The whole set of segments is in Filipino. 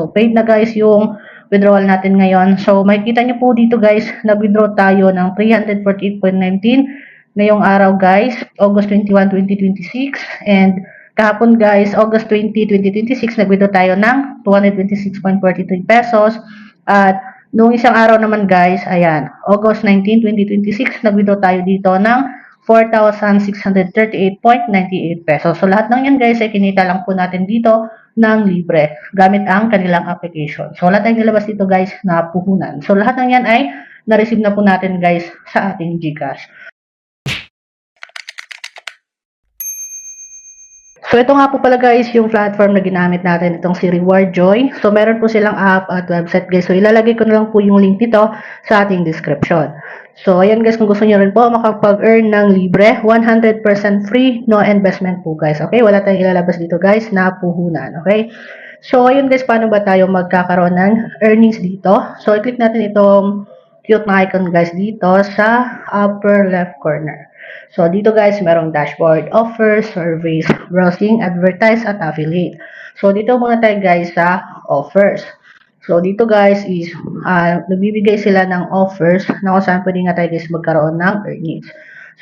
So, paid na guys yung withdrawal natin ngayon. So, makikita nyo po dito guys, nag-withdraw tayo ng 348.19 ngayong araw guys, August 21, 2026. And kahapon guys, August 20, 2026, nag-withdraw tayo ng 226.43 pesos. At noong isang araw naman guys, ayan, August 19, 2026, nag-withdraw tayo dito ng 4,638.98 pesos. So, lahat ng yan guys ay kinita lang po natin dito ng libre gamit ang kanilang application. So, lahat ng nilabas dito guys na puhunan. So, lahat ng yan ay na-receive na po natin guys sa ating GCash. So, ito nga po pala guys yung platform na ginamit natin, itong si RewardJoy. So, meron po silang app at website guys. So, ilalagay ko na lang po yung link nito sa ating description. So, ayan guys, kung gusto nyo rin po makapag-earn ng libre, 100% free, no investment po guys. Okay, wala tayong ilalabas dito guys na puhunan. Okay, so ayun guys, paano ba tayo magkakaroon ng earnings dito? So, i-click natin itong cute na icon guys dito sa upper left corner. So, dito guys, merong dashboard, offers, surveys, browsing, advertise, at affiliate. So, dito muna tayo guys sa offers. So, dito guys is, nagbibigay sila ng offers na kung saan pwede nga tayo guys magkaroon ng earnings.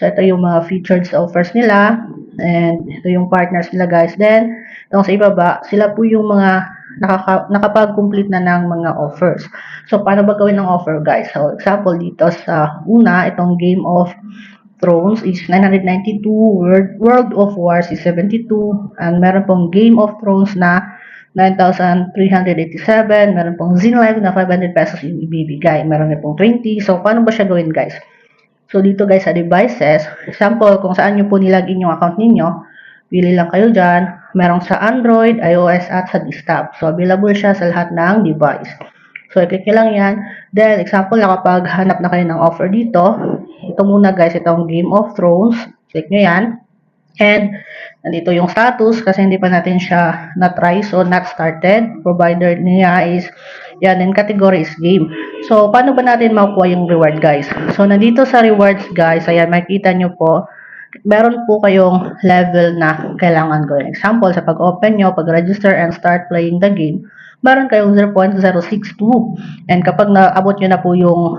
So, ito yung mga featured offers nila, and ito yung partners nila guys. Then, itong sa ibaba, sila po yung mga nakapag-complete na ng mga offers. So, paano ba gawin ng offer guys? So, example dito sa una, itong Game of Thrones is 992, World of Wars is 72, and meron pong Game of Thrones na 9,387, meron pong Zinlive na 500 pesos yung ibibigay, meron na pong 20. So, paano ba siya gawin guys? So, dito guys sa devices, example, kung saan nyo po nilagin yung account ninyo, pili lang kayo dyan, merong sa Android, iOS, at sa desktop. So, available siya sa lahat ng device. So, i-click nyo lang yan. Then, example, nakapaghanap na kayo ng offer dito. Ito muna guys, itong Game of Thrones. Click nyo yan. And, nandito yung status kasi hindi pa natin siya na-try. So, not started. Provider niya is, yan, and category is game. So, paano ba natin makukuha yung reward guys? So, nandito sa rewards guys, ayan, makikita nyo po, meron po kayong level na kailangan gawin. Example, sa pag-open nyo, pag-register and start playing the game, meron kayong 0.062. And kapag naabot nyo na po yung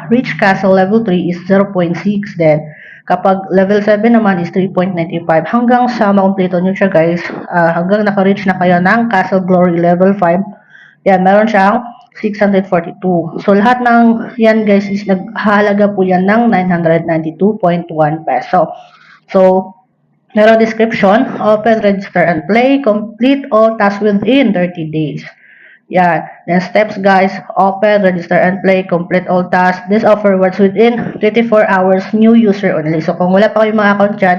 Reach Castle level 3 is 0.6. Then, kapag level 7 naman is 3.95. Hanggang sa makumpleto nyo siya guys, hanggang naka-reach na kayo ng Castle Glory level 5, yan, meron siyang 642. So, lahat ng yan guys is naghahalaga po yan ng 992.1 peso. So, meron description, open, register, and play, complete all tasks within 30 days. Yan. Then steps guys, open, register, and play, complete all tasks. This offer works within 24 hours, new user only. So, kung wala pa kayong mga account dyan,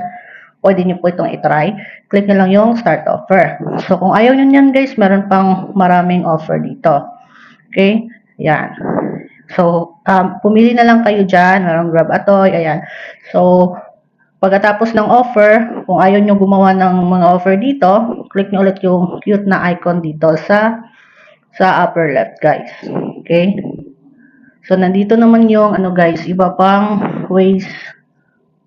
pwede nyo po itong itry. Click nyo lang yung start offer. So, kung ayaw nyo yan guys, meron pang maraming offer dito. Okay? Yan. So, pumili na lang kayo dyan. Merong Grab Atoy. Ayan. So, pagkatapos ng offer, kung ayaw nyo gumawa ng mga offer dito, click nyo ulit yung cute na icon dito sa upper left, guys. Okay? So, nandito naman yung, guys, iba pang ways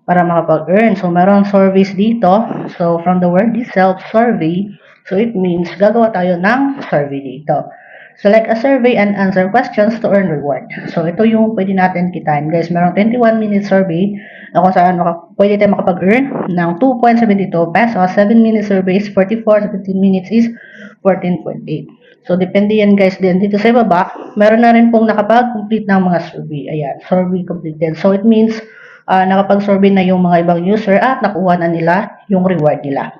para makapag-earn. So, meron surveys dito. So, from the word itself, survey, so it means gagawa tayo ng survey dito. Select a survey and answer questions to earn reward. So, ito yung pwede natin kitain. Guys, merong 21-minute survey na kung saan pwede tayo makapag-earn ng 2.72 pesos. 7-minute survey is 44. 17 minutes is 14.8. So, depende yan guys din. Dito sa baba, meron na rin pong nakapag-complete ng mga survey. Ayan, survey completed. So, it means nakapag-survey na yung mga ibang user at nakuha na nila yung reward nila.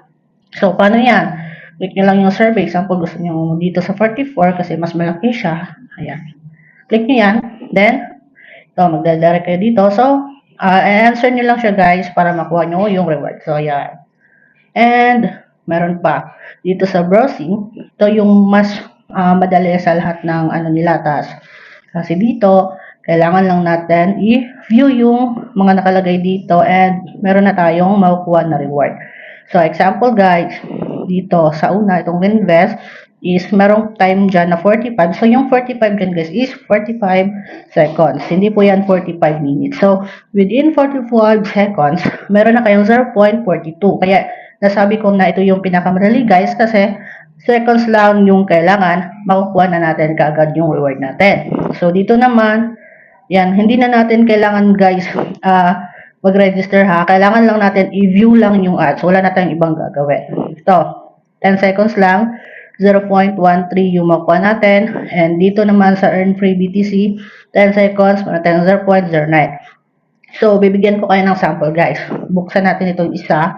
So, paano yan? Click nyo lang yung survey. Example, gusto nyo dito sa 44 kasi mas malaki siya. Ayan. Click nyo yan. Then, ito, magdadirect kayo dito. So, answer nyo lang siya guys para makuha nyo yung reward. So, ayan. And, meron pa. Dito sa browsing, ito yung mas madali sa lahat ng nila task. Kasi dito, kailangan lang natin i-view yung mga nakalagay dito and meron na tayong makukuha na reward. So, example guys, dito sa una, itong invest is merong time dyan na 45. So, yung 45 dyan guys is 45 seconds. Hindi po yan 45 minutes. So, within 45 seconds, meron na kayong 0.42. Kaya, nasabi ko na ito yung pinakamadali guys kasi seconds lang yung kailangan, makukuha na natin kaagad yung reward natin. So, dito naman, yan, hindi na natin kailangan guys mag-register ha. Kailangan lang natin i-view lang yung ads. Wala na tayong ibang gagawin. Ito, 10 seconds lang, 0.13 yung makuha natin. And dito naman sa Earn Free BTC, 10 seconds, natin 0.09. So, bibigyan ko kayo ng sample guys. Buksan natin itong isa.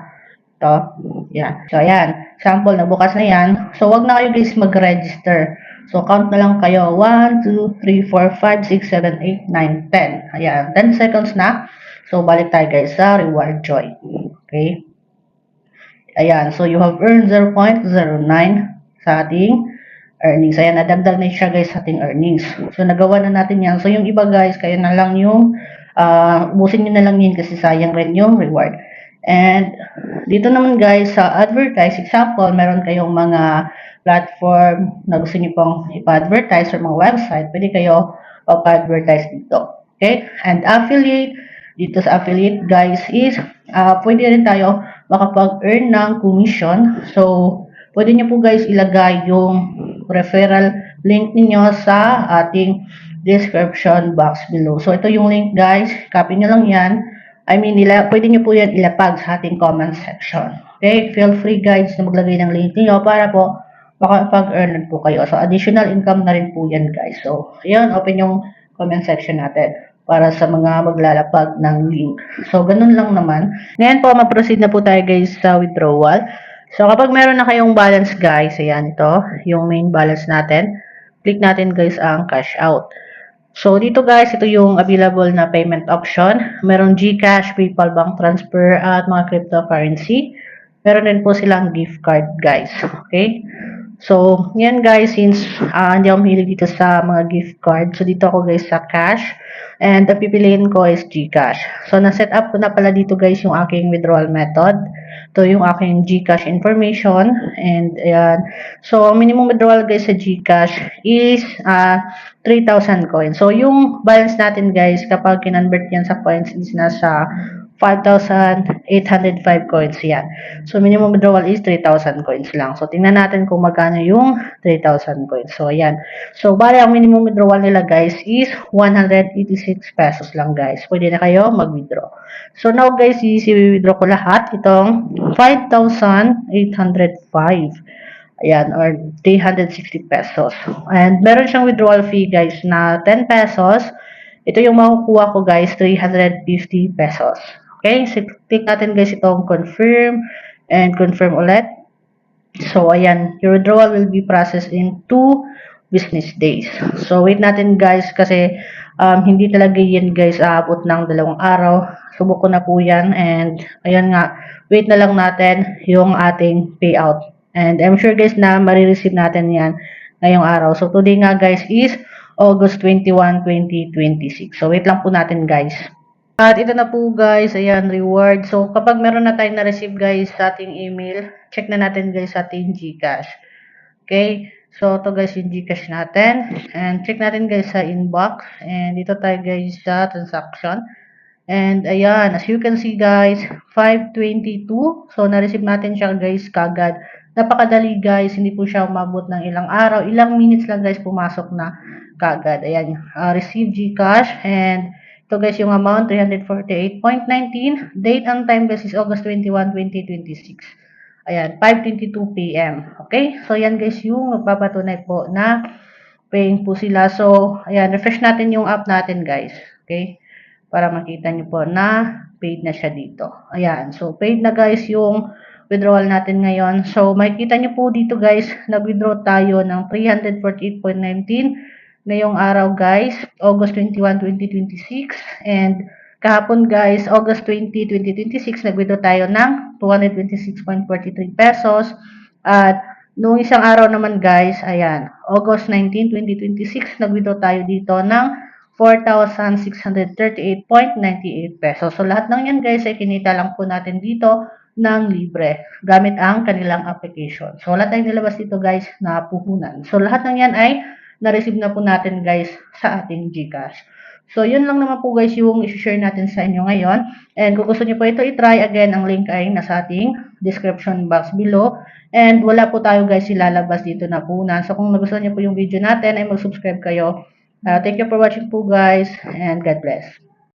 Ito, yan. So, ayan. Sample, nabukas na yan. So, wag na kayo guys mag-register. So, count na lang kayo. 1, 2, 3, 4, 5, 6, 7, 8, 9, 10. Ayan. 10 seconds na. So, balik tayo guys sa reward joy. Okay? Ayan. So, you have earned 0.09 sa ating earnings. Ayan, nadagdag na siya guys sa ating earnings. So, nagawa na natin yan. So, yung iba guys, kayo na lang yung ubusin nyo na lang yun kasi sayang rin yung reward. And dito naman guys sa advertise, example, meron kayong mga platform na gusto niyo pong ipa-advertise or mga website, pwede kayo pa-advertise dito. Okay? And affiliate, dito sa affiliate guys is pwede rin tayo makapag-earn ng commission. So, pwede niyo po guys ilagay yung referral link niyo sa ating description box below. So, ito yung link guys. Copy nyo lang yan. Pwede nyo po yan ilapag sa ating comment section. Okay? Feel free guys na maglagay ng link niyo para po makapag-earn po kayo. So, additional income na rin po yan guys. So, yun, open yung comment section natin para sa mga maglalapag ng link. So, ganun lang naman. Ngayon po, mag-proceed na po tayo guys sa withdrawal. So, kapag meron na kayong balance guys, ayan ito, yung main balance natin. Click natin guys ang cash out. So, dito guys, ito yung available na payment option. Meron GCash, PayPal, bank transfer, at mga cryptocurrency. Meron din po silang gift card guys. Okay? So, yan guys, since hindi ako mahilig dito sa mga gift card. So, dito ako guys sa cash. And the pipiliin ko is GCash. So, na-set up ko na pala dito guys yung aking withdrawal method. Ito yung aking GCash information. And, ayan. So, ang minimum withdrawal guys sa GCash is 3,000 coins. So, yung balance natin guys, kapag kinonvert yan sa coins is nasa 5,805 coins yan. So, minimum withdrawal is 3,000 coins lang. So, tingnan natin kung magkano yung 3,000 coins. So, ayan. So, bali, ang minimum withdrawal nila guys is 186 pesos lang guys. Pwede na kayo mag-withdraw. So, now guys, i-withdraw ko lahat. Itong 5,805. Ayan, or 360 pesos. And meron siyang withdrawal fee guys na 10 pesos. Ito yung makukuha ko guys, 350 pesos. Okay, so click natin guys itong confirm and confirm ulit. So, ayan, your withdrawal will be processed in 2 business days. So, wait natin guys kasi hindi talaga yan guys aabot ng 2 araw. Subok ko na po yan and ayan nga, wait na lang natin yung ating payout. And I'm sure guys na marireceive natin yan ngayong araw. So, today nga guys is August 21, 2026. So, wait lang po natin guys. At ito na po guys, ayan, reward. So, kapag meron na tayong na-receive guys sa ating email, check na natin guys sa ating GCash. Okay? So, ito guys yung GCash natin. And check natin guys sa inbox. And dito tayo guys sa transaction. And ayan, as you can see guys, 522. So, na-receive natin siya guys kagad. Napakadali guys, hindi po siya umabot ng ilang araw. Ilang minutes lang guys pumasok na kagad. Ayan, receive GCash and ito guys yung amount, 348.19. Date and time guys is August 21, 2026. Ayan, 5:22 PM. Okay? So, yan guys yung magpapatunay po na paying po sila. So, ayan, refresh natin yung app natin guys. Okay? Para makita nyo po na paid na siya dito. Ayan, so paid na guys yung withdrawal natin ngayon. So, makikita nyo po dito guys, nag-withdraw tayo ng 348.19 ngayong araw guys, August 21, 2026. And kahapon guys, August 20, 2026, nag-withdraw tayo ng 226.43 pesos. At noong isang araw naman guys, ayan, August 19, 2026, nag-withdraw tayo dito ng 4,638.98 pesos. So, lahat ng yan guys ay kinita lang po natin dito ng libre gamit ang kanilang application. So, wala tayong nilabas dito guys na puhunan. So, lahat ng yan ay na-receive na po natin guys sa ating GCash. So, yun lang naman po guys yung i-share natin sa inyo ngayon. And kung gusto niyo po ito i-try, again, ang link ay nasa ating description box below. And wala po tayo guys ilalabas dito na punan. So, kung nagustuhan niyo po yung video natin, ay mag-subscribe kayo. Thank you for watching po guys, and God bless.